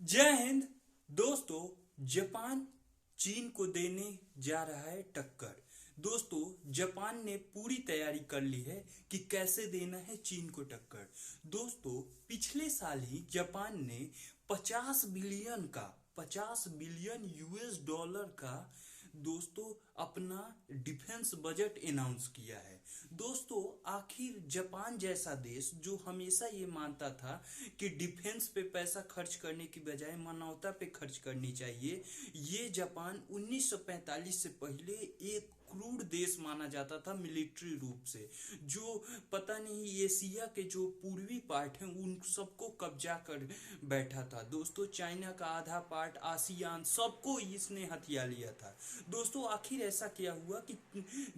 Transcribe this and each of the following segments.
जय हिंद दोस्तों। जापान चीन को देने जा रहा है टक्कर। दोस्तों, जापान ने पूरी तैयारी कर ली है कि कैसे देना है चीन को टक्कर। दोस्तों, पिछले साल ही जापान ने 50 बिलियन यूएस डॉलर का दोस्तों अपना डिफेंस बजट अनाउंस किया है। दोस्तों, आखिर जापान जैसा देश जो हमेशा ये मानता था कि डिफेंस पे पैसा खर्च करने की बजाय मानवता पे खर्च करनी चाहिए, ये जापान 1945 से पहले एक क्रूर देश माना जाता था मिलिट्री रूप से, जो पता नहीं एशिया के जो पूर्वी पार्ट हैं उन सबको कब्जा कर बैठा था। दोस्तों, चाइना का आधा पार्ट, आसियान, सबको इसने हथिया लिया था। दोस्तों, आखिर ऐसा क्या हुआ कि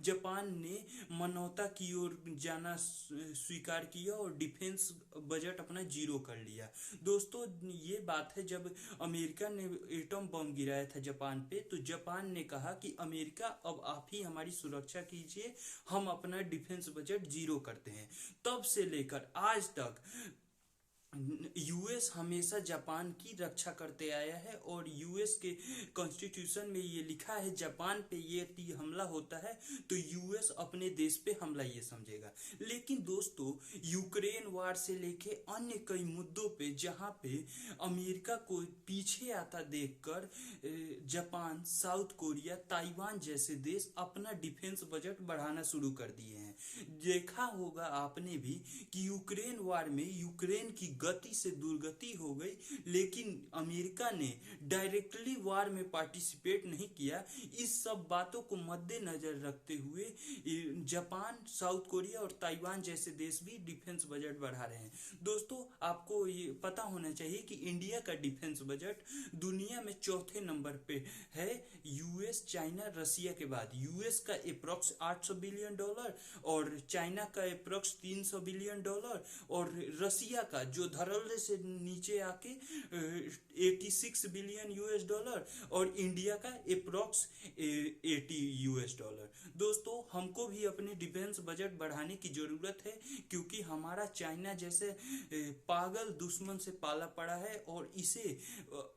जापान ने मानवता की ओर जाना स्वीकार किया और डिफेंस बजट अपना जीरो कर लिया। दोस्तों, ये बात है जब अमेरिका ने एटम बम गिराया था जापान पे, तो जापान ने कहा कि अमेरिका अब आप ही हमारी सुरक्षा कीजिए, हम अपना डिफेंस बजट जीरो करते हैं। तब से लेकर आज तक यूएस हमेशा जापान की रक्षा करते आया है और यूएस के कॉन्स्टिट्यूशन में ये लिखा है जापान पे ये हमला होता है तो यूएस अपने देश पे हमला ये समझेगा। लेकिन दोस्तों, यूक्रेन वार से लेके अन्य कई मुद्दों पे जहां पे अमेरिका को पीछे आता देखकर जापान, साउथ कोरिया, ताइवान जैसे देश अपना डिफेंस बजट बढ़ाना शुरू कर दिए हैं। देखा होगा आपने भी कि यूक्रेन वार में यूक्रेन की गति से दुर्गति हो गई, लेकिन अमेरिका ने डायरेक्टली वार में पार्टिसिपेट नहीं किया। इस सब बातों को मद्देनजर रखते हुए जापान, साउथ कोरिया और ताइवान जैसे देश भी डिफेंस बजट बढ़ा रहे हैं। दोस्तों, आपको ये पता होना चाहिए कि इंडिया का डिफेंस बजट दुनिया में चौथे नंबर पे है, यूएस, चाइना, रसिया के बाद। यूएस का अप्रोक्स 800 बिलियन डॉलर और चाइना का अप्रोक्स 300 बिलियन डॉलर और रसिया का जो धड़ल्ले से नीचे आके 86 बिलियन यूएस डॉलर और इंडिया का अप्रोक्स 80 यूएस डॉलर। दोस्तों, हमको भी अपने डिफेंस बजट बढ़ाने की जरूरत है, क्योंकि हमारा चाइना जैसे पागल दुश्मन से पाला पड़ा है और इसे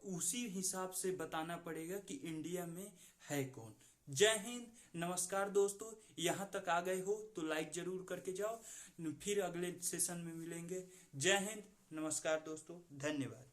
उसी हिसाब से बताना पड़ेगा कि इंडिया में है कौन। जय हिंद, नमस्कार दोस्तों। यहाँ तक आ गए हो तो लाइक जरूर करके जाओ। फिर अगले सेशन में मिलेंगे। जय हिंद, नमस्कार दोस्तों, धन्यवाद।